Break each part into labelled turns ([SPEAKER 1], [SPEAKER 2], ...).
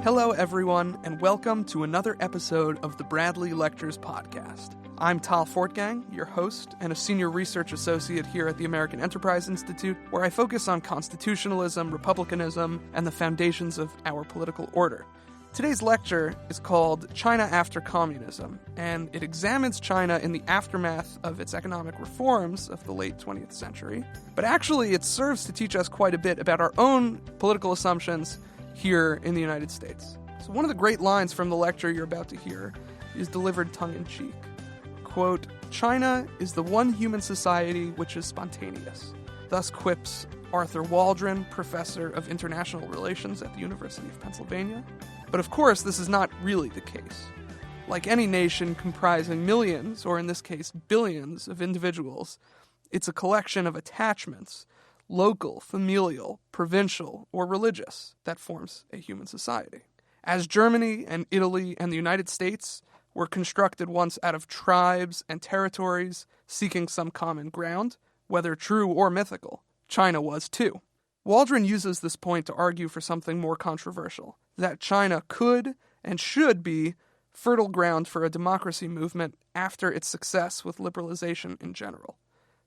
[SPEAKER 1] Hello, everyone, and welcome to another episode of the Bradley Lectures podcast. I'm Tal Fortgang, your host and a senior research associate here at the American Enterprise Institute, where I focus on constitutionalism, republicanism, and the foundations of our political order. Today's lecture is called China After Communism, and it examines China in the aftermath of its economic reforms of the late 20th century. But actually, it serves to teach us quite a bit about our own political assumptions here in the United States. So one of the great lines from the lecture you're about to hear is delivered tongue-in-cheek. Quote, "China is the one human society which is spontaneous." Thus quips Arthur Waldron, professor of international relations at the University of Pennsylvania. But of course, this is not really the case. Like any nation comprising millions, or in this case billions, of individuals, it's a collection of attachments, local, familial, provincial, or religious, that forms a human society. As Germany and Italy and the United States were constructed once out of tribes and territories seeking some common ground, whether true or mythical, China was too. Waldron uses this point to argue for something more controversial, that China could and should be fertile ground for a democracy movement after its success with liberalization in general.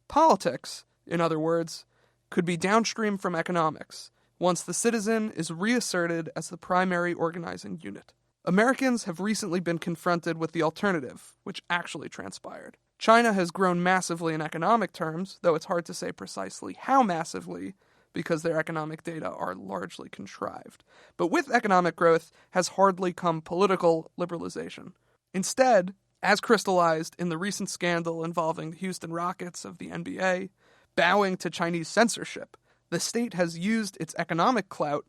[SPEAKER 1] Politics, in other words, could be downstream from economics, once the citizen is reasserted as the primary organizing unit. Americans have recently been confronted with the alternative, which actually transpired. China has grown massively in economic terms, though it's hard to say precisely how massively, because their economic data are largely contrived. But with economic growth has hardly come political liberalization. Instead, as crystallized in the recent scandal involving the Houston Rockets of the NBA, bowing to Chinese censorship, the state has used its economic clout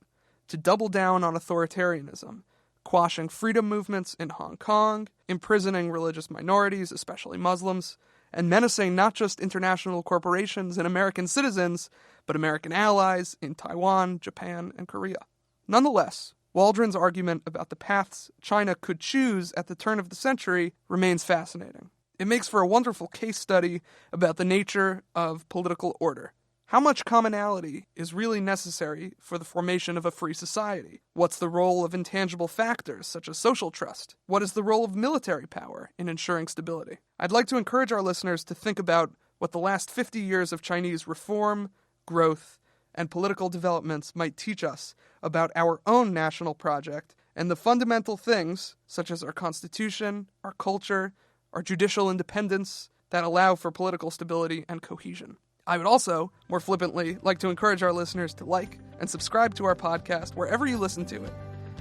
[SPEAKER 1] to double down on authoritarianism, quashing freedom movements in Hong Kong, imprisoning religious minorities, especially Muslims, and menacing not just international corporations and American citizens, but American allies in Taiwan, Japan, and Korea. Nonetheless, Waldron's argument about the paths China could choose at the turn of the century remains fascinating. It makes for a wonderful case study about the nature of political order. How much commonality is really necessary for the formation of a free society? What's the role of intangible factors such as social trust? What is the role of military power in ensuring stability? I'd like to encourage our listeners to think about what the last 50 years of Chinese reform, growth, and political developments might teach us about our own national project and the fundamental things, such as our constitution, our culture, our judicial independence, that allow for political stability and cohesion. I would also, more flippantly, like to encourage our listeners to like and subscribe to our podcast wherever you listen to it,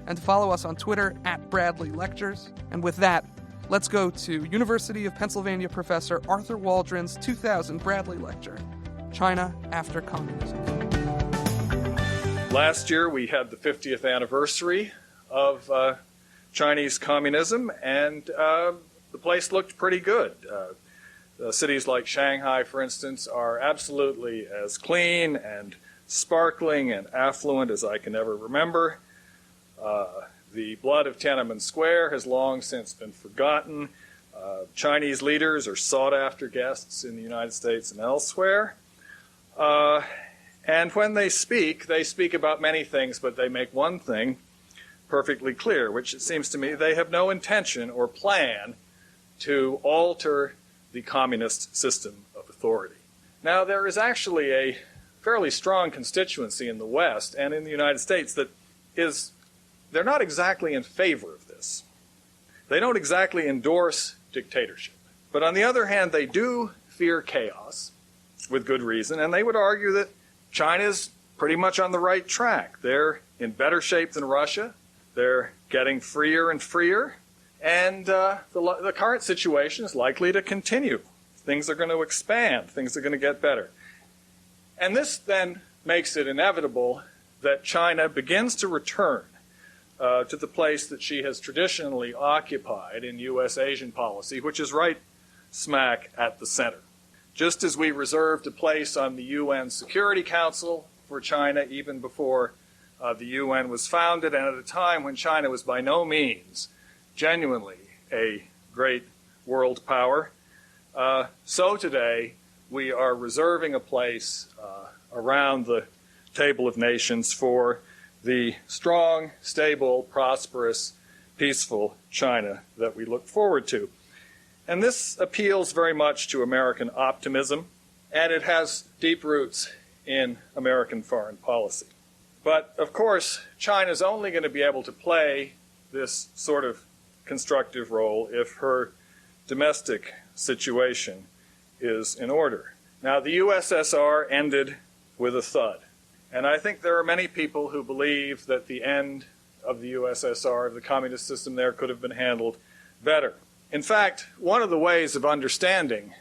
[SPEAKER 1] and to follow us on Twitter at Bradley Lectures. And with that, let's go to University of Pennsylvania professor Arthur Waldron's 2000 Bradley Lecture, China After Communism.
[SPEAKER 2] Last year we had the 50th anniversary of Chinese communism, and the place looked pretty good. Cities like Shanghai, for instance, are absolutely as clean and sparkling and affluent as I can ever remember. The blood of Tiananmen Square has long since been forgotten. Chinese leaders are sought-after guests in the United States and elsewhere. And when they speak about many things, but they make one thing perfectly clear, which it seems to me they have no intention or plan to alter the communist system of authority. Now, there is actually a fairly strong constituency in the West and in the United States that they're not exactly in favor of this. They don't exactly endorse dictatorship. But on the other hand, they do fear chaos, with good reason, and they would argue that China's pretty much on the right track. They're in better shape than Russia. They're getting freer and freer. And the current situation is likely to continue. Things are going to expand. Things are going to get better. And this then makes it inevitable that China begins to return to the place that she has traditionally occupied in U.S.-Asian policy, which is right smack at the center. Just as we reserved a place on the UN Security Council for China even before the UN was founded, and at a time when China was by no means genuinely a great world power, so today we are reserving a place around the table of nations for the strong, stable, prosperous, peaceful China that we look forward to. And this appeals very much to American optimism, and it has deep roots in American foreign policy. But, of course, China's only going to be able to play this sort of constructive role if her domestic situation is in order. Now, the USSR ended with a thud, and I think there are many people who believe that the end of the USSR, of the communist system there, could have been handled better. In fact, one of the ways of understanding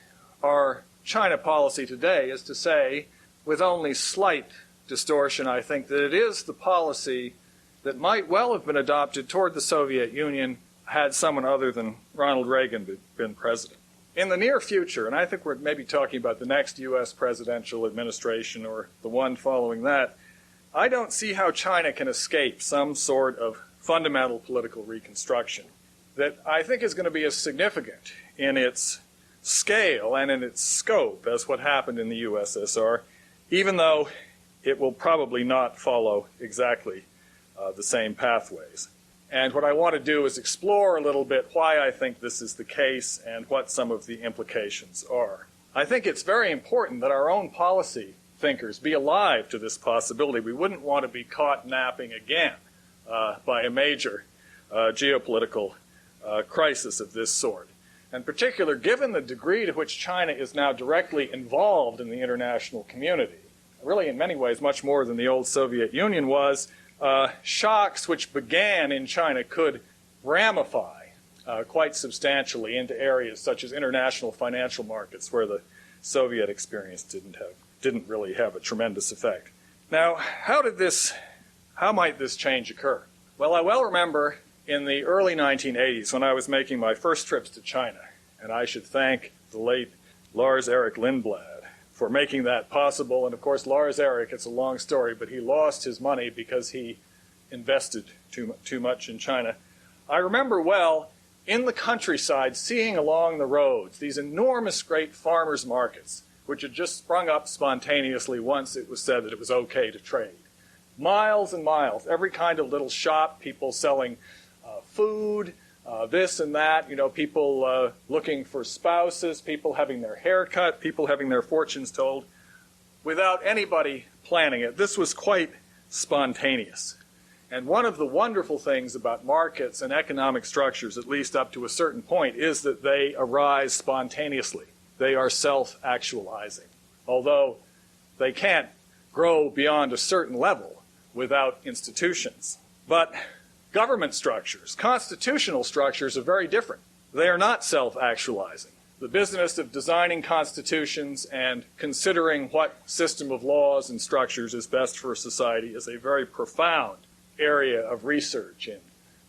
[SPEAKER 2] our China policy today is to say, with only slight distortion, I think, that it is the policy that might well have been adopted toward the Soviet Union had someone other than Ronald Reagan been president. In the near future, and I think we're maybe talking about the next U.S. presidential administration or the one following that, I don't see how China can escape some sort of fundamental political reconstruction that I think is going to be as significant in its scale and in its scope as what happened in the USSR, even though it will probably not follow exactly the same pathways. And what I want to do is explore a little bit why I think this is the case and what some of the implications are. I think it's very important that our own policy thinkers be alive to this possibility. We wouldn't want to be caught napping again by a major geopolitical crisis of this sort. In particular, given the degree to which China is now directly involved in the international community, really in many ways much more than the old Soviet Union was, shocks which began in China could ramify quite substantially into areas such as international financial markets, where the Soviet experience didn't really have a tremendous effect. Now, how might this change occur? Well, I well remember in the early 1980s when I was making my first trips to China, and I should thank the late Lars Erik Lindblad for making that possible. And of course, Lars Erik, it's a long story, but he lost his money because he invested too much in China. I remember well, in the countryside, seeing along the roads these enormous great farmers' markets, which had just sprung up spontaneously once it was said that it was okay to trade. Miles and miles, every kind of little shop, people selling food, this and that, people looking for spouses, people having their hair cut, people having their fortunes told, without anybody planning it. This was quite spontaneous. And one of the wonderful things about markets and economic structures, at least up to a certain point, is that they arise spontaneously. They are self-actualizing, although they can't grow beyond a certain level without institutions. But government structures, constitutional structures, are very different. They are not self-actualizing. The business of designing constitutions and considering what system of laws and structures is best for a society is a very profound area of research in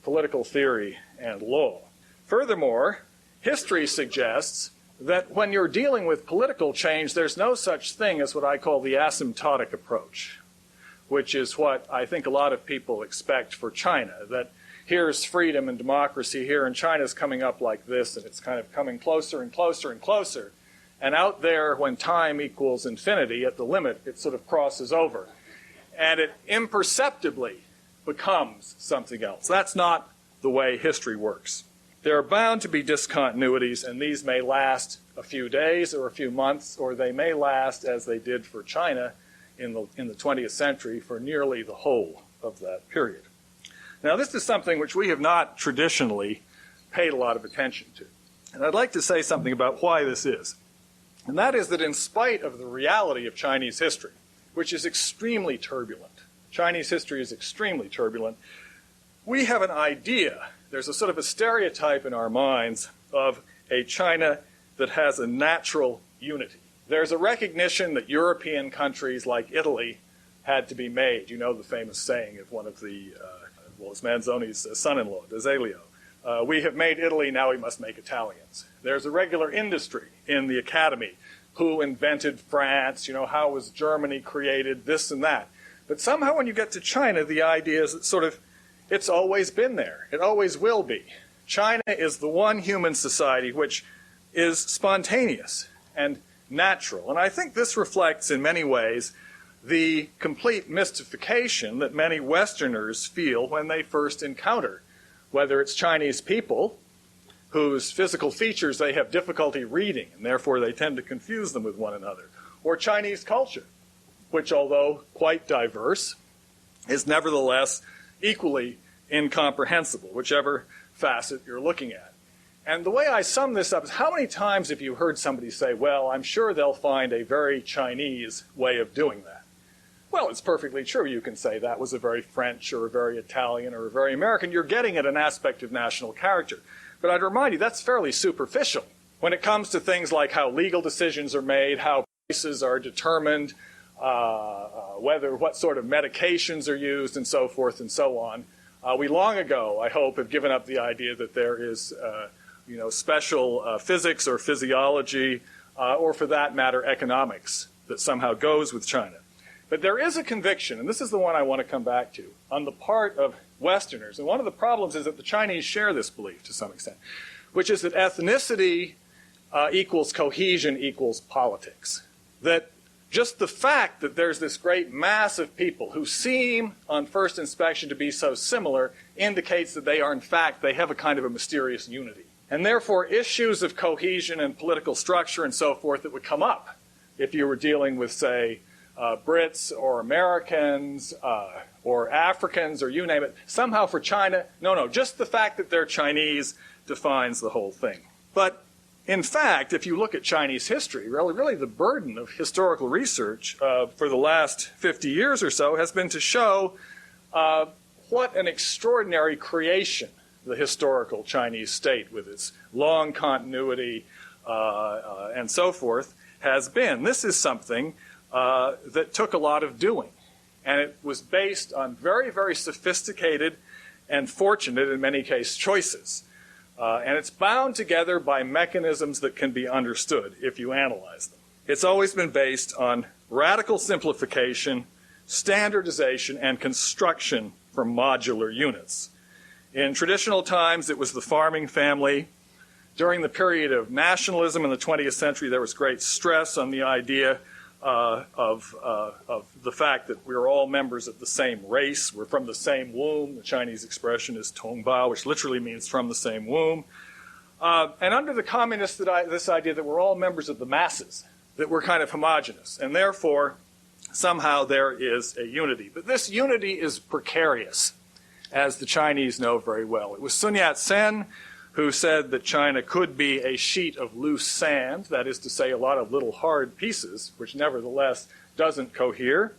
[SPEAKER 2] political theory and law. Furthermore, history suggests that when you're dealing with political change, there's no such thing as what I call the asymptotic approach, which is what I think a lot of people expect for China, that here's freedom and democracy here, and China's coming up like this, and it's kind of coming closer and closer and closer. And out there, when time equals infinity, at the limit, it sort of crosses over. And it imperceptibly becomes something else. That's not the way history works. There are bound to be discontinuities, and these may last a few days or a few months, or they may last, as they did for China in the 20th century, for nearly the whole of that period. Now, this is something which we have not traditionally paid a lot of attention to. And I'd like to say something about why this is. And that is that in spite of the reality of Chinese history, which is extremely turbulent, Chinese history is extremely turbulent, we have an idea, there's a sort of a stereotype in our minds of a China that has a natural unity. There's a recognition that European countries like Italy had to be made. You know the famous saying of one of the, it's Manzoni's son-in-law, D'Azeglio. We have made Italy, now we must make Italians. There's a regular industry in the academy. Who invented France? How was Germany created? This and that. But somehow when you get to China, the idea is that sort of, it's always been there. It always will be. China is the one human society which is spontaneous and natural. And I think this reflects in many ways the complete mystification that many Westerners feel when they first encounter, whether it's Chinese people, whose physical features they have difficulty reading, and therefore they tend to confuse them with one another, or Chinese culture, which, although quite diverse, is nevertheless equally incomprehensible, whichever facet you're looking at. And the way I sum this up is, how many times have you heard somebody say, well, I'm sure they'll find a very Chinese way of doing that? Well, it's perfectly true. You can say that was a very French or a very Italian or a very American. You're getting at an aspect of national character. But I'd remind you, that's fairly superficial. When it comes to things like how legal decisions are made, how prices are determined, what sort of medications are used, and so forth and so on, we long ago, I hope, have given up the idea that there is special physics or physiology, or for that matter, economics that somehow goes with China. But there is a conviction, and this is the one I want to come back to, on the part of Westerners. And one of the problems is that the Chinese share this belief to some extent, which is that ethnicity equals cohesion equals politics. That just the fact that there's this great mass of people who seem, on first inspection, to be so similar indicates that they have a kind of a mysterious unity. And therefore, issues of cohesion and political structure and so forth that would come up if you were dealing with, say, Brits or Americans or Africans or you name it, somehow for China, no, just the fact that they're Chinese defines the whole thing. But in fact, if you look at Chinese history, really the burden of historical research for the last 50 years or so has been to show what an extraordinary creation the historical Chinese state with its long continuity and so forth has been. This is something that took a lot of doing. And it was based on very, very sophisticated and fortunate, in many cases, choices. And it's bound together by mechanisms that can be understood if you analyze them. It's always been based on radical simplification, standardization, and construction from modular units. In traditional times, it was the farming family. During the period of nationalism in the 20th century, there was great stress on the idea of the fact that we are all members of the same race. We're from the same womb. The Chinese expression is tongbao, which literally means from the same womb. And under the communists, this idea that we're all members of the masses, that we're kind of homogenous, and therefore somehow there is a unity. But this unity is precarious, as the Chinese know very well. It was Sun Yat-sen who said that China could be a sheet of loose sand, that is to say, a lot of little hard pieces, which nevertheless doesn't cohere.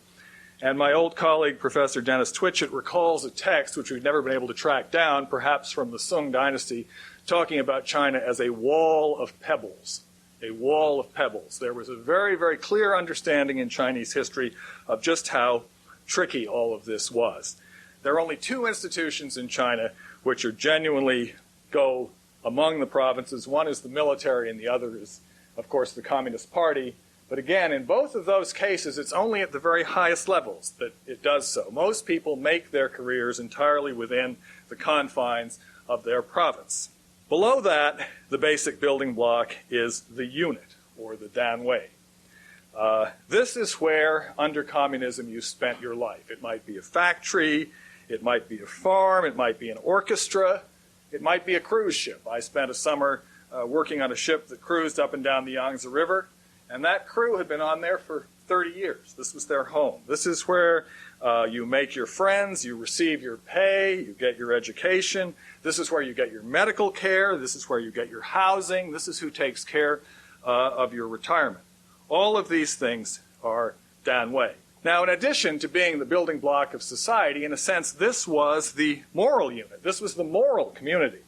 [SPEAKER 2] And my old colleague, Professor Dennis Twitchett, recalls a text which we've never been able to track down, perhaps from the Sung dynasty, talking about China as a wall of pebbles. A wall of pebbles. There was a very, very clear understanding in Chinese history of just how tricky all of this was. There are only two institutions in China which are genuinely go among the provinces. One is the military and the other is, of course, the Communist Party. But again, in both of those cases, it's only at the very highest levels that it does so. Most people make their careers entirely within the confines of their province. Below that, the basic building block is the unit, or the Downway. This is where, under communism, you spent your life. It might be a factory, it might be a farm, it might be an orchestra, it might be a cruise ship. I spent a summer working on a ship that cruised up and down the Yangtze River, and that crew had been on there for 30 years. This was their home. This is where you make your friends, you receive your pay, you get your education. This is where you get your medical care. This is where you get your housing. This is who takes care of your retirement. All of these things are Downway. Now, in addition to being the building block of society, in a sense, this was the moral unit. This was the moral community.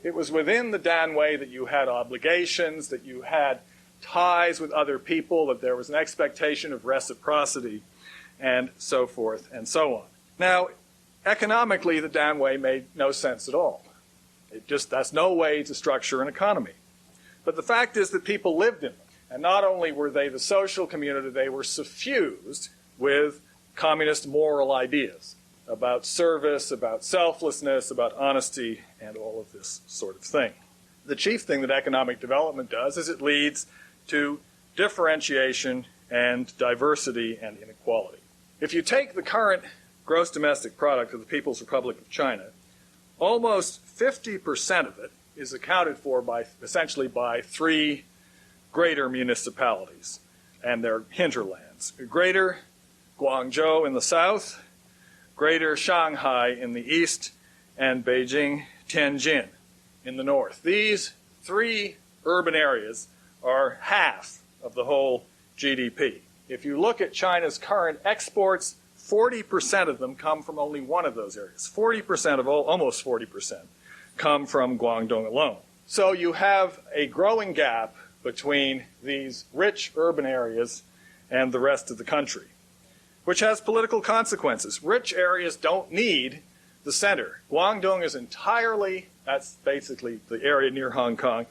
[SPEAKER 2] It was within the Downway that you had obligations, that you had ties with other people, that there was an expectation of reciprocity, and so forth and so on. Now, economically, the Downway made no sense at all. That's no way to structure an economy. But the fact is that people lived in them. And not only were they the social community, they were suffused with communist moral ideas about service, about selflessness, about honesty, and all of this sort of thing. The chief thing that economic development does is it leads to differentiation and diversity and inequality. If you take the current gross domestic product of the People's Republic of China, almost 50% of it is accounted for essentially by three greater municipalities and their hinterlands. Greater Guangzhou in the south, Greater Shanghai in the east, and Beijing, Tianjin in the north. These three urban areas are half of the whole GDP. If you look at China's current exports, 40% of them come from only one of those areas. 40% of all, almost 40%, come from Guangdong alone. So you have a growing gap between these rich urban areas and the rest of the country, which has political consequences. Rich areas don't need the center. Guangdong is entirely, that's basically the area near Hong Kong,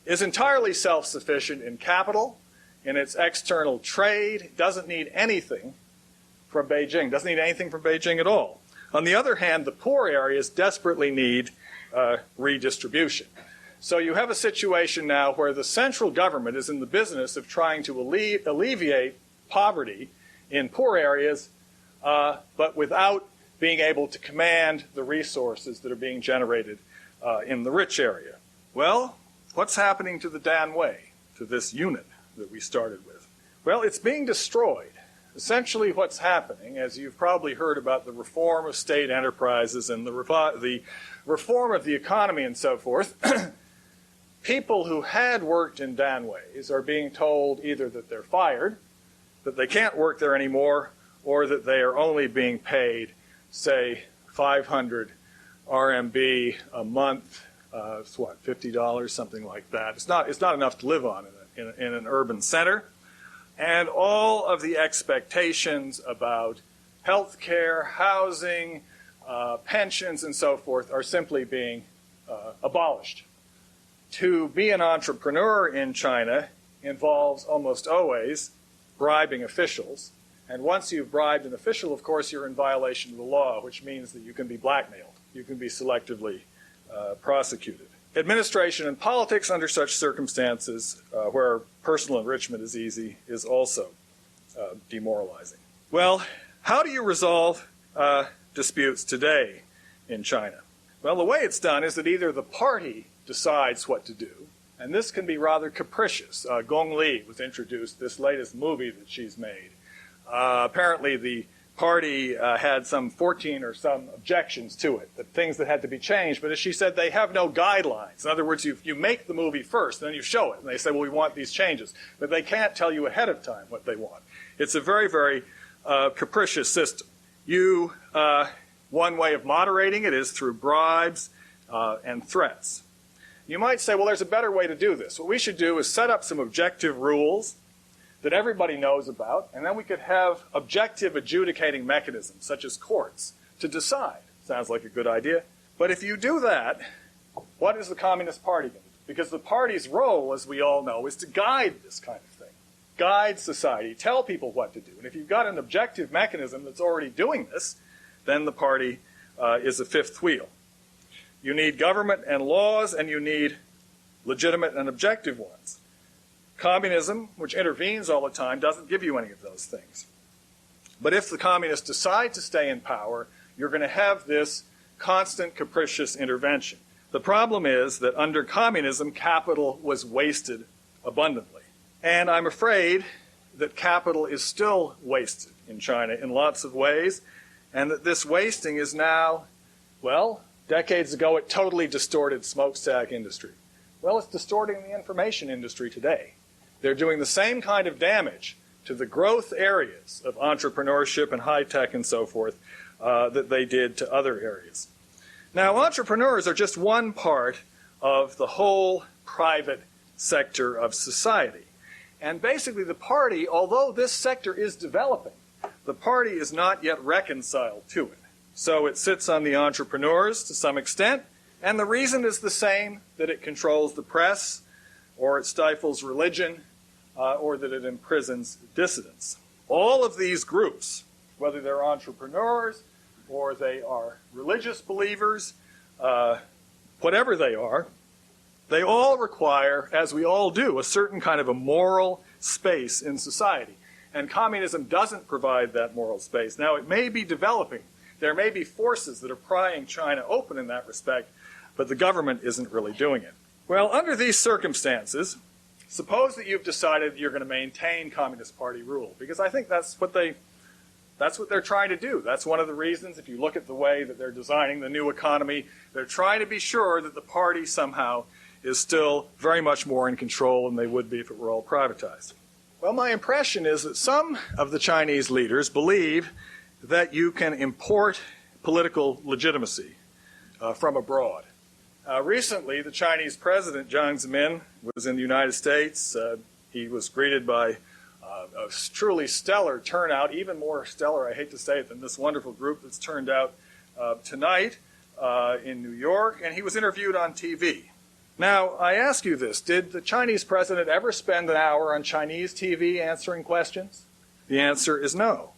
[SPEAKER 2] is entirely self-sufficient in capital, in its external trade, doesn't need anything from Beijing, doesn't need anything from Beijing at all. On the other hand, the poor areas desperately need redistribution. So you have a situation now where the central government is in the business of trying to alleviate poverty in poor areas, but without being able to command the resources that are being generated in the rich area. Well, what's happening to the Downway, to this unit that we started with? Well, it's being destroyed. Essentially what's happening, as you've probably heard about the reform of state enterprises and the reform of the economy and so forth, people who had worked in Downways are being told either that they're fired, that they can't work there anymore, or that they are only being paid, say, 500 RMB a month, it's what, $50, something like that. It's not enough to live on in an urban center. And all of the expectations about health care, housing, pensions, and so forth are simply being abolished. To be an entrepreneur in China involves almost always bribing officials. And once you've bribed an official, of course, you're in violation of the law, which means that you can be blackmailed. You can be selectively prosecuted. Administration and politics under such circumstances, where personal enrichment is easy, is also demoralizing. Well, how do you resolve disputes today in China? Well, the way it's done is that either the party decides what to do, and this can be rather capricious. Gong Li was introduced, this latest movie that she's made. Apparently the party had some 14 or some objections to it, that things that had to be changed, but as she said, they have no guidelines. In other words, you make the movie first, then you show it, and they say, well, we want these changes. But they can't tell you ahead of time what they want. It's a very, very capricious system. One way of moderating it is through bribes and threats. You might say, well, there's a better way to do this. What we should do is set up some objective rules that everybody knows about, and then we could have objective adjudicating mechanisms, such as courts, to decide. Sounds like a good idea. But if you do that, what is the Communist Party going to do? Because the party's role, as we all know, is to guide this kind of thing, guide society, tell people what to do. And if you've got an objective mechanism that's already doing this, then the party is a fifth wheel. You need government and laws, and you need legitimate and objective ones. Communism, which intervenes all the time, doesn't give you any of those things. But if the communists decide to stay in power, you're going to have this constant capricious intervention. The problem is that under communism, capital was wasted abundantly. And I'm afraid that capital is still wasted in China in lots of ways, and that this wasting is now, well, decades ago it totally distorted smokestack industry. Well, it's distorting the information industry today. They're doing the same kind of damage to the growth areas of entrepreneurship and high tech and so forth that they did to other areas. Now, entrepreneurs are just one part of the whole private sector of society. And basically the party, although this sector is developing, the party is not yet reconciled to it. So it sits on the entrepreneurs to some extent, and the reason is the same, that it controls the press, or it stifles religion, or that it imprisons dissidents. All of these groups, whether they're entrepreneurs or they are religious believers, whatever they all require, as we all do, a certain kind of a moral space in society. And communism doesn't provide that moral space. Now, it may be developing. There may be forces that are prying China open in that respect, but the government isn't really doing it. Well, under these circumstances, suppose that you've decided you're going to maintain Communist Party rule, because I think that's what they're trying to do. That's one of the reasons, if you look at the way that they're designing the new economy, they're trying to be sure that the party somehow is still very much more in control than they would be if it were all privatized. Well, my impression is that some of the Chinese leaders believe that you can import political legitimacy from abroad. Recently, the Chinese president, Jiang Zemin, was in the United States. He was greeted by a truly stellar turnout, even more stellar, I hate to say it, than this wonderful group that's turned out tonight in New York, and he was interviewed on TV. Now, I ask you this, did the Chinese president ever spend an hour on Chinese TV answering questions? The answer is no.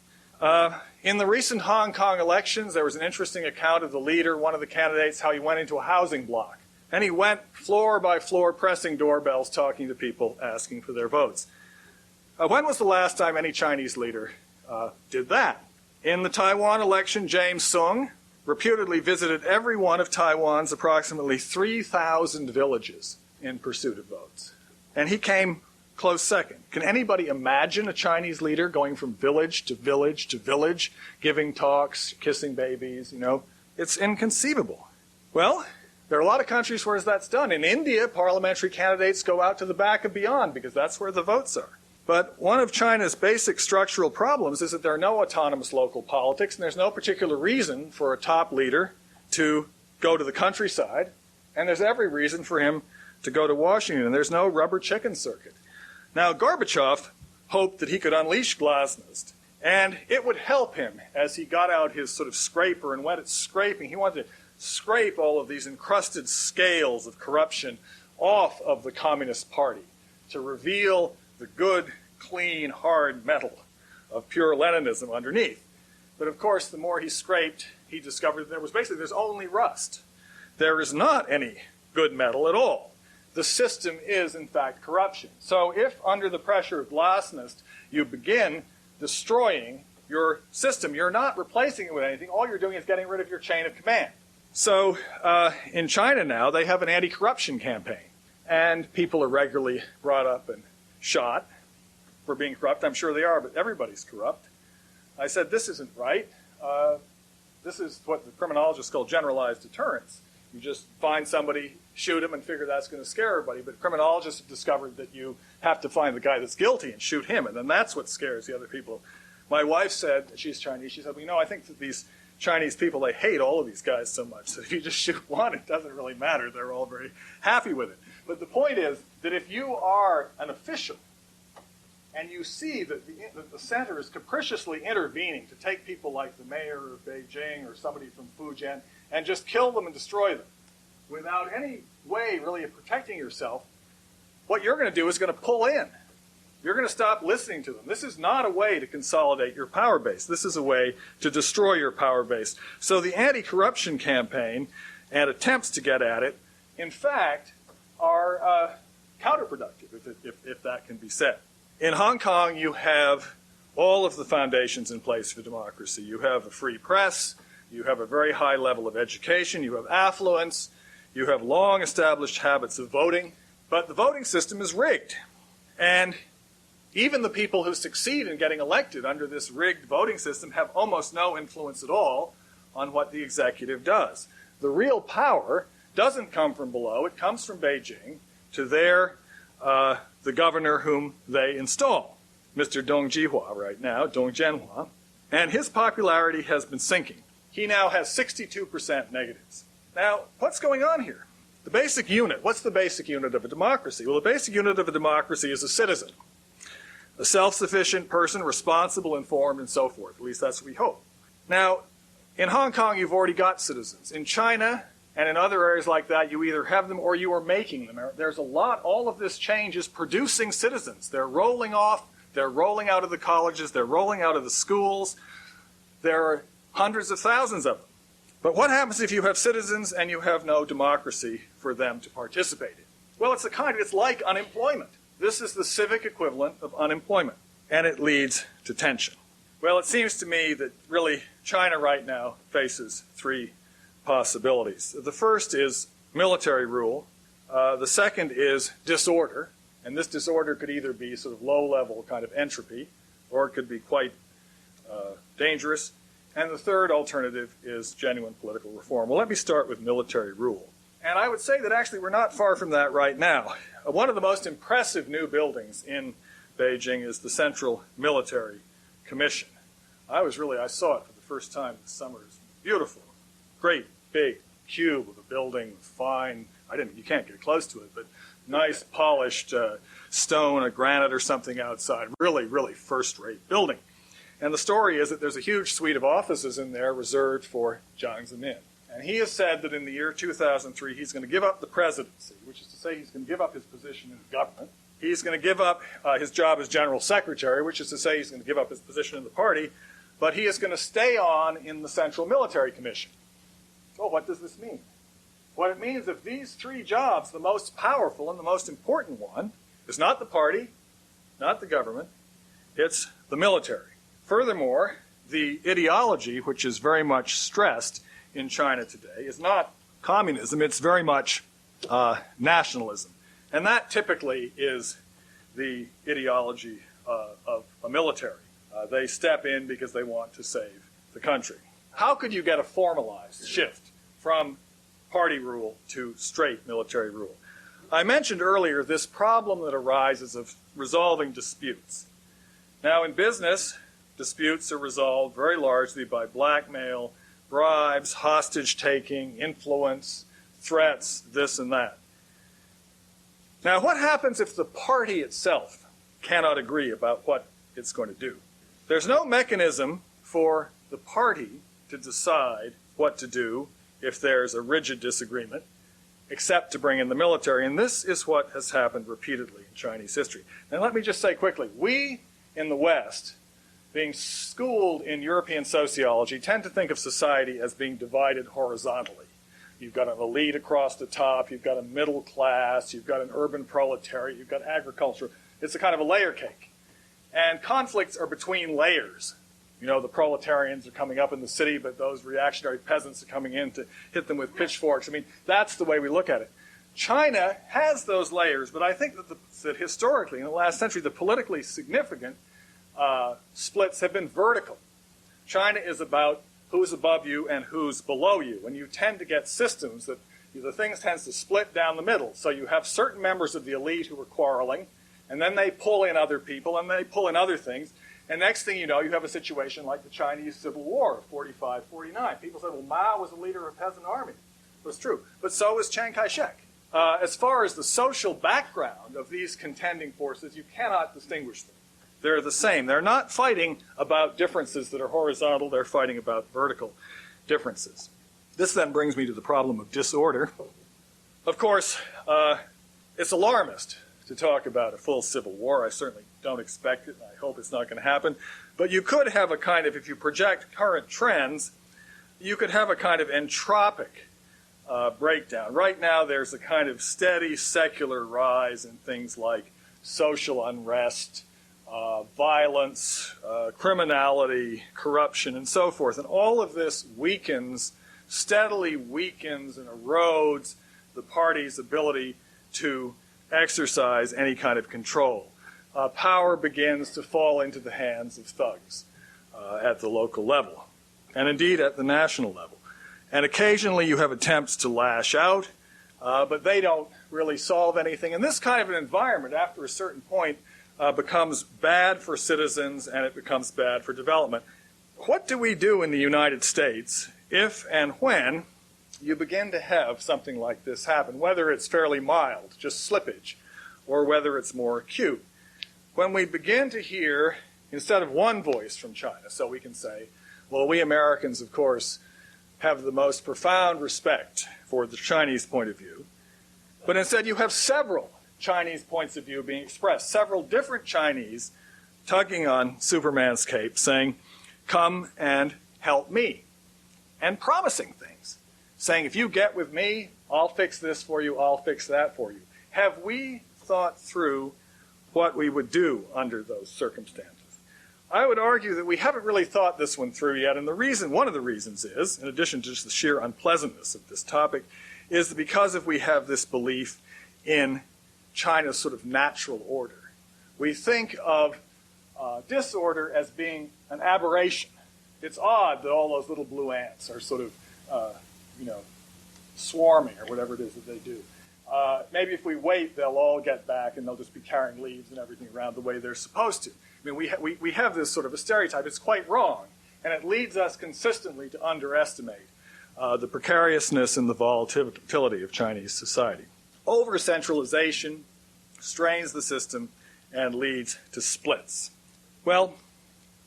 [SPEAKER 2] In the recent Hong Kong elections, there was an interesting account of the leader, one of the candidates, how he went into a housing block. And he went floor by floor pressing doorbells, talking to people, asking for their votes. When was the last time any Chinese leader did that? In the Taiwan election, James Sung reputedly visited every one of Taiwan's approximately 3,000 villages in pursuit of votes. And he came close second. Can anybody imagine a Chinese leader going from village to village to village, giving talks, kissing babies, you know? It's inconceivable. Well, there are a lot of countries where that's done. In India, parliamentary candidates go out to the back and beyond because that's where the votes are. But one of China's basic structural problems is that there are no autonomous local politics, and there's no particular reason for a top leader to go to the countryside, and there's every reason for him to go to Washington, and there's no rubber chicken circuit. Now, Gorbachev hoped that he could unleash glasnost, and it would help him as he got out his sort of scraper and went at scraping. He wanted to scrape all of these encrusted scales of corruption off of the Communist Party to reveal the good, clean, hard metal of pure Leninism underneath. But of course, the more he scraped, he discovered that there's only rust. There is not any good metal at all. The system is, in fact, corruption. So if, under the pressure of glasnost, you begin destroying your system, you're not replacing it with anything. All you're doing is getting rid of your chain of command. So in China now, they have an anti-corruption campaign. And people are regularly brought up and shot for being corrupt. I'm sure they are, but everybody's corrupt. I said, this isn't right. This is what the criminologists call generalized deterrence. You just find somebody, shoot him, and figure that's going to scare everybody. But criminologists have discovered that you have to find the guy that's guilty and shoot him, and then that's what scares the other people. My wife said, she's Chinese, she said, well, you know, I think that these Chinese people, they hate all of these guys so much that if you just shoot one, it doesn't really matter. They're all very happy with it. But the point is that if you are an official and you see that the center is capriciously intervening to take people like the mayor of Beijing or somebody from Fujian and just kill them and destroy them without any way really of protecting yourself, what you're going to do is going to pull in. You're going to stop listening to them. This is not a way to consolidate your power base. This is a way to destroy your power base. So the anti-corruption campaign and attempts to get at it, in fact, are counterproductive, if that can be said. In Hong Kong, you have all of the foundations in place for democracy. You have a free press, you have a very high level of education, you have affluence, you have long-established habits of voting, but the voting system is rigged. And even the people who succeed in getting elected under this rigged voting system have almost no influence at all on what the executive does. The real power doesn't come from below, it comes from Beijing to the governor whom they install, Mr. Dong Zhihua right now, Dong Zhenhua, and his popularity has been sinking. He now has 62% negatives. Now, what's going on here? The basic unit, what's the basic unit of a democracy? Well, the basic unit of a democracy is a citizen, a self-sufficient person, responsible, informed, and so forth. At least that's what we hope. Now, in Hong Kong, you've already got citizens. In China and in other areas like that, you either have them or you are making them. There's a lot, all of this change is producing citizens. They're rolling off, they're rolling out of the colleges, they're rolling out of the schools. There are hundreds of thousands of them. But what happens if you have citizens and you have no democracy for them to participate in? Well, it's like unemployment. This is the civic equivalent of unemployment. and it leads to tension. Well, it seems to me that really China right now faces three possibilities. The first is military rule. The second is disorder, and this disorder could either be sort of low-level kind of entropy, or it could be quite dangerous. And the third alternative is genuine political reform. Well, let me start with military rule. And I would say that actually we're not far from that right now. One of the most impressive new buildings in Beijing is the Central Military Commission. I saw it for the first time this summer. It's beautiful, great, big cube of a building with fine, you can't get close to it, but nice polished stone, a granite or something outside. Really, really first-rate building. And the story is that there's a huge suite of offices in there reserved for Jiang Zemin. And he has said that in the year 2003, he's going to give up the presidency, which is to say he's going to give up his position in the government. He's going to give up his job as general secretary, which is to say he's going to give up his position in the party, but he is going to stay on in the Central Military Commission. Well, what does this mean? What it means, of these three jobs, the most powerful and the most important one is not the party, not the government, it's the military. Furthermore, the ideology, which is very much stressed in China today, is not communism, it's very much nationalism. And that typically is the ideology of a military. They step in because they want to save the country. How could you get a formalized shift from party rule to straight military rule? I mentioned earlier this problem that arises of resolving disputes. Now, in business, disputes are resolved very largely by blackmail, bribes, hostage-taking, influence, threats, this and that. Now, what happens if the party itself cannot agree about what it's going to do? There's no mechanism for the party to decide what to do if there's a rigid disagreement, except to bring in the military. And this is what has happened repeatedly in Chinese history. Now, let me just say quickly, we in the West, being schooled in European sociology, tend to think of society as being divided horizontally. You've got an elite across the top, you've got a middle class, you've got an urban proletariat, you've got agriculture. It's a kind of a layer cake. And conflicts are between layers. You know, the proletarians are coming up in the city, but those reactionary peasants are coming in to hit them with pitchforks. I mean, that's the way we look at it. China has those layers, but I think that historically, in the last century, the politically significant splits have been vertical. China is about who's above you and who's below you, and you tend to get systems that the things tends to split down the middle. So you have certain members of the elite who are quarreling, and then they pull in other people, and they pull in other things. And next thing you know, you have a situation like the Chinese Civil War of 45-49. People said, well, Mao was the leader of a peasant army. It was true. But so was Chiang Kai-shek. As far as the social background of these contending forces, you cannot distinguish them. They're the same. They're not fighting about differences that are horizontal. They're fighting about vertical differences. This then brings me to the problem of disorder. Of course, it's alarmist to talk about a full civil war. I certainly don't expect it, and I hope it's not going to happen. But you could have a kind of, if you project current trends, you could have a kind of entropic breakdown. Right now, there's a kind of steady secular rise in things like social unrest, violence, criminality, corruption, and so forth. And all of this steadily weakens and erodes the party's ability to exercise any kind of control. Power begins to fall into the hands of thugs at the local level, and indeed at the national level. And occasionally you have attempts to lash out, but they don't really solve anything. And this kind of an environment, after a certain point, becomes bad for citizens and it becomes bad for development. What do we do in the United States if and when you begin to have something like this happen, whether it's fairly mild, just slippage, or whether it's more acute? When we begin to hear, instead of one voice from China, so we can say, well, we Americans, of course, have the most profound respect for the Chinese point of view, but instead you have several Chinese points of view being expressed, several different Chinese tugging on Superman's cape, saying, come and help me, and promising things, saying, if you get with me, I'll fix this for you, I'll fix that for you. Have we thought through what we would do under those circumstances? I would argue that we haven't really thought this one through yet, and one of the reasons is, in addition to just the sheer unpleasantness of this topic, is that because we have this belief in China's sort of natural order. We think of disorder as being an aberration. It's odd that all those little blue ants are sort of, swarming or whatever it is that they do. Maybe if we wait, they'll all get back and they'll just be carrying leaves and everything around the way they're supposed to. I mean, we have this sort of a stereotype. It's quite wrong, and it leads us consistently to underestimate the precariousness and the volatility of Chinese society. Over-centralization strains the system and leads to splits. Well,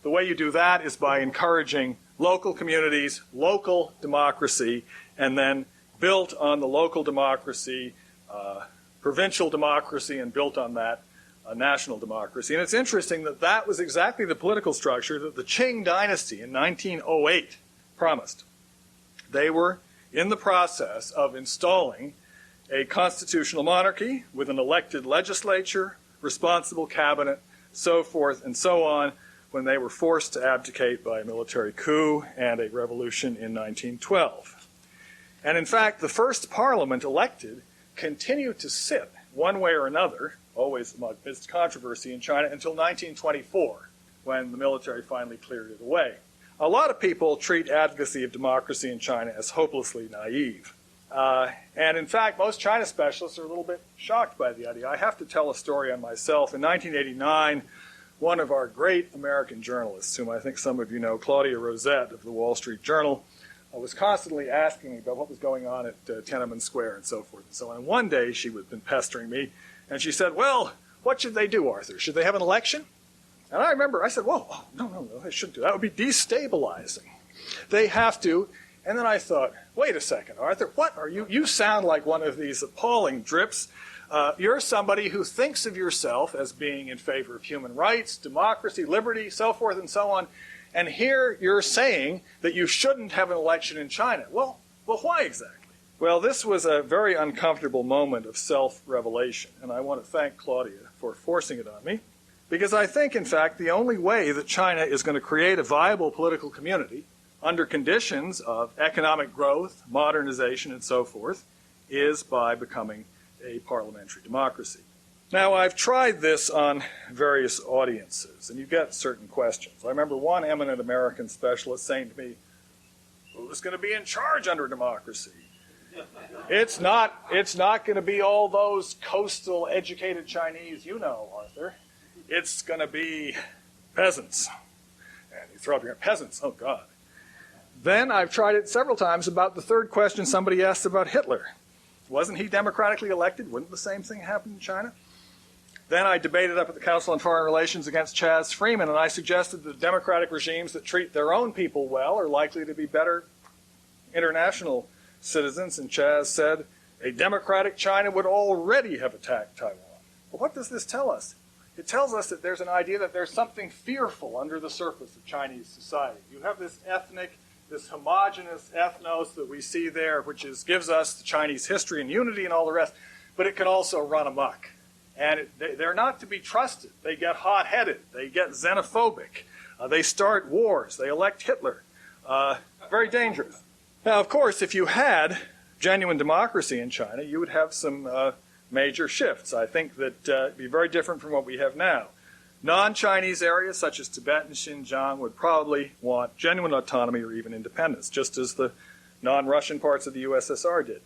[SPEAKER 2] the way you do that is by encouraging local communities, local democracy, and then built on the local democracy, provincial democracy, and built on that, national democracy. And it's interesting that that was exactly the political structure that the Qing dynasty in 1908 promised. They were in the process of installing a constitutional monarchy with an elected legislature, responsible cabinet, so forth and so on, when they were forced to abdicate by a military coup and a revolution in 1912. And in fact, the first parliament elected continued to sit one way or another, always amidst controversy in China, until 1924, when the military finally cleared it away. A lot of people treat advocacy of democracy in China as hopelessly naive. And in fact, most China specialists are a little bit shocked by the idea. I have to tell a story on myself. In 1989, one of our great American journalists, whom I think some of you know, Claudia Rosette of the Wall Street Journal, was constantly asking me about what was going on at Tiananmen Square and so forth and so on. And one day she had been pestering me, and she said, well, what should they do, Arthur? Should they have an election? And I remember, I said, whoa, no, they shouldn't do that. That would be destabilizing. They have to. And then I thought, wait a second, Arthur, what are you? You sound like one of these appalling drips. You're somebody who thinks of yourself as being in favor of human rights, democracy, liberty, so forth and so on. And here you're saying that you shouldn't have an election in China. Well, why exactly? Well, this was a very uncomfortable moment of self-revelation, and I want to thank Claudia for forcing it on me, because I think, in fact, the only way that China is going to create a viable political community under conditions of economic growth, modernization, and so forth, is by becoming a parliamentary democracy. Now, I've tried this on various audiences, and you get certain questions. I remember one eminent American specialist saying to me, who's going to be in charge under democracy? It's not going to be all those coastal, educated Chinese you know, Arthur. It's going to be peasants. And you throw up your hand, peasants, oh God. Then I've tried it several times about the third question somebody asked about Hitler. Wasn't he democratically elected? Wouldn't the same thing happen in China? Then I debated up at the Council on Foreign Relations against Chaz Freeman, and I suggested that democratic regimes that treat their own people well are likely to be better international citizens. And Chaz said, a democratic China would already have attacked Taiwan. Well, what does this tell us? It tells us that there's an idea that there's something fearful under the surface of Chinese society. You have this ethnic, this homogenous ethnos that we see there, which gives us the Chinese history and unity and all the rest, but it can also run amok. And they're not to be trusted. They get hot-headed. They get xenophobic. They start wars. They elect Hitler. Very dangerous. Now, of course, if you had genuine democracy in China, you would have some major shifts. I think that it'd be very different from what we have now. Non-Chinese areas, such as Tibet and Xinjiang, would probably want genuine autonomy or even independence, just as the non-Russian parts of the USSR did.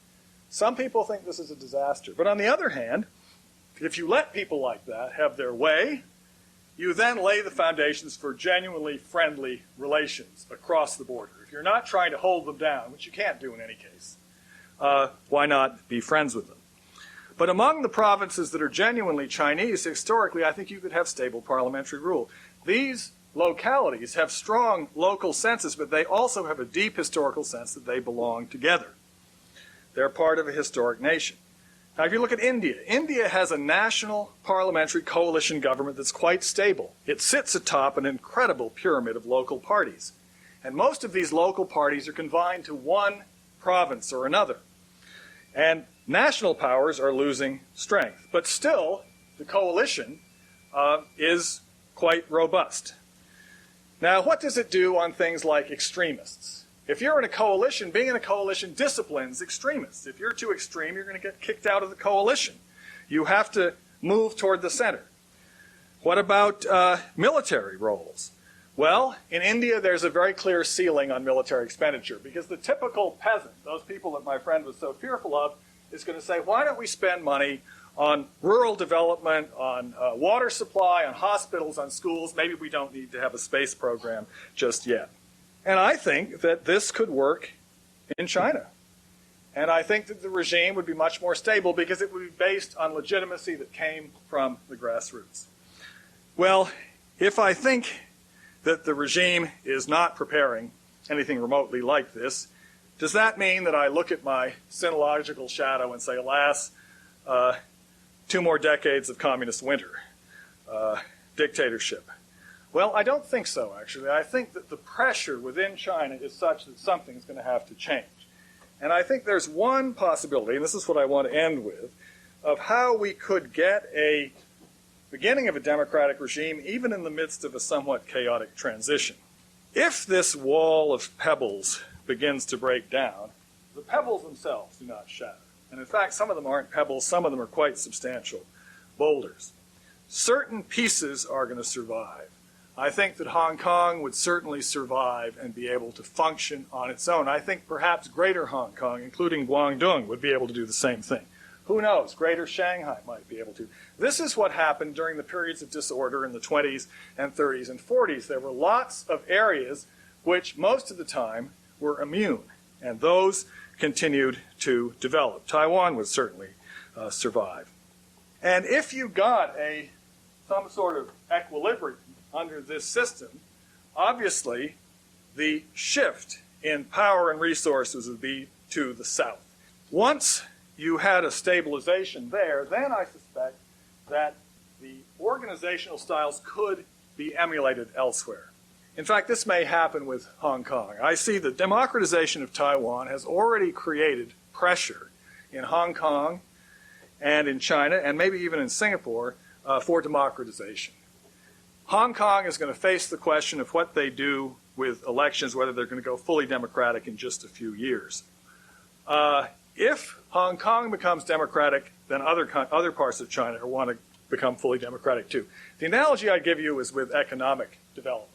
[SPEAKER 2] Some people think this is a disaster. But on the other hand, if you let people like that have their way, you then lay the foundations for genuinely friendly relations across the border. If you're not trying to hold them down, which you can't do in any case, why not be friends with them? But among the provinces that are genuinely Chinese, historically, I think you could have stable parliamentary rule. These localities have strong local senses, but they also have a deep historical sense that they belong together. They're part of a historic nation. Now, if you look at India, India has a national parliamentary coalition government that's quite stable. It sits atop an incredible pyramid of local parties. And most of these local parties are confined to one province or another. And national powers are losing strength. But still, the coalition is quite robust. Now, what does it do on things like extremists? If you're in a coalition, being in a coalition disciplines extremists. If you're too extreme, you're going to get kicked out of the coalition. You have to move toward the center. What about military roles? Well, in India, there's a very clear ceiling on military expenditure because the typical peasant, those people that my friend was so fearful of, is going to say, why don't we spend money on rural development, on water supply, on hospitals, on schools? Maybe we don't need to have a space program just yet. And I think that this could work in China. And I think that the regime would be much more stable because it would be based on legitimacy that came from the grassroots. Well, if I think that the regime is not preparing anything remotely like this, does that mean that I look at my sinological shadow and say, alas, 2 more decades of communist winter, dictatorship? Well, I don't think so, actually. I think that the pressure within China is such that something's going to have to change. And I think there's one possibility, and this is what I want to end with, of how we could get a beginning of a democratic regime even in the midst of a somewhat chaotic transition. If this wall of pebbles begins to break down, the pebbles themselves do not shatter. And in fact, some of them aren't pebbles, some of them are quite substantial boulders. Certain pieces are going to survive. I think that Hong Kong would certainly survive and be able to function on its own. I think perhaps Greater Hong Kong, including Guangdong, would be able to do the same thing. Who knows? Greater Shanghai might be able to. This is what happened during the periods of disorder in the 20s and 30s and 40s. There were lots of areas which most of the time were immune, and those continued to develop. Taiwan would certainly survive. And if you got some sort of equilibrium under this system, obviously the shift in power and resources would be to the south. Once you had a stabilization there, then I suspect that the organizational styles could be emulated elsewhere. In fact, this may happen with Hong Kong. I see the democratization of Taiwan has already created pressure in Hong Kong and in China, and maybe even in Singapore, for democratization. Hong Kong is going to face the question of what they do with elections, whether they're going to go fully democratic in just a few years. If Hong Kong becomes democratic, then other parts of China want to become fully democratic too. The analogy I'd give you is with economic development.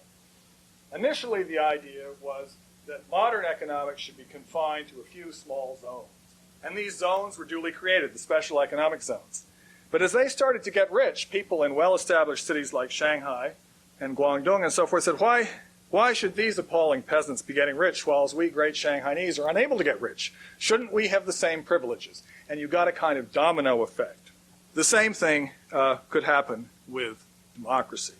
[SPEAKER 2] Initially, the idea was that modern economics should be confined to a few small zones. And these zones were duly created, the special economic zones. But as they started to get rich, people in well-established cities like Shanghai and Guangdong and so forth said, why should these appalling peasants be getting rich while we great Shanghainese are unable to get rich? Shouldn't we have the same privileges? And you got a kind of domino effect. The same thing could happen with democracy.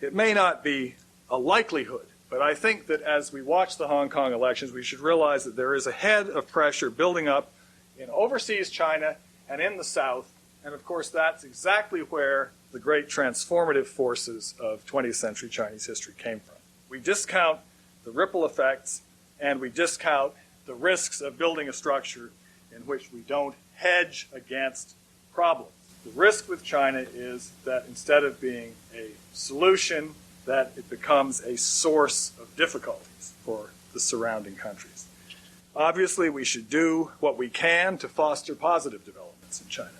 [SPEAKER 2] It may not be a likelihood, but I think that as we watch the Hong Kong elections, we should realize that there is a head of pressure building up in overseas China and in the South. And of course, that's exactly where the great transformative forces of 20th century Chinese history came from. We discount the ripple effects, and we discount the risks of building a structure in which we don't hedge against problems. The risk with China is that instead of being a solution, that it becomes a source of difficulties for the surrounding countries. Obviously, we should do what we can to foster positive developments in China.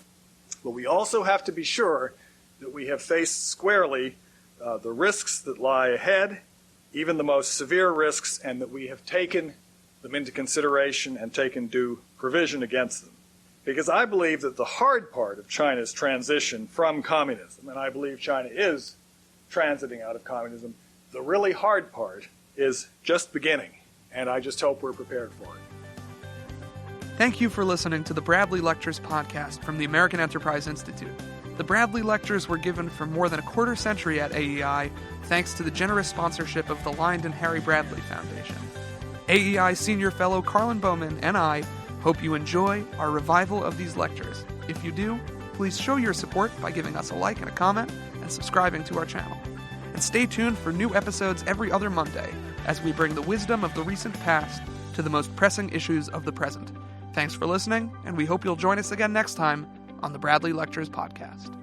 [SPEAKER 2] But we also have to be sure that we have faced squarely the risks that lie ahead, even the most severe risks, and that we have taken them into consideration and taken due provision against them. Because I believe that the hard part of China's transition from communism, and I believe China is transiting out of communism, the really hard part is just beginning, and I just hope we're prepared for it.
[SPEAKER 1] Thank you for listening to the Bradley Lectures podcast from the American Enterprise Institute. The Bradley Lectures were given for more than a quarter century at AEI, thanks to the generous sponsorship of the Lined and Harry Bradley Foundation. AEI Senior Fellow Carlin Bowman and I hope you enjoy our revival of these lectures. If you do, please show your support by giving us a like and a comment and subscribing to our channel. And stay tuned for new episodes every other Monday as we bring the wisdom of the recent past to the most pressing issues of the present. Thanks for listening, and we hope you'll join us again next time on the Bradley Lectures podcast.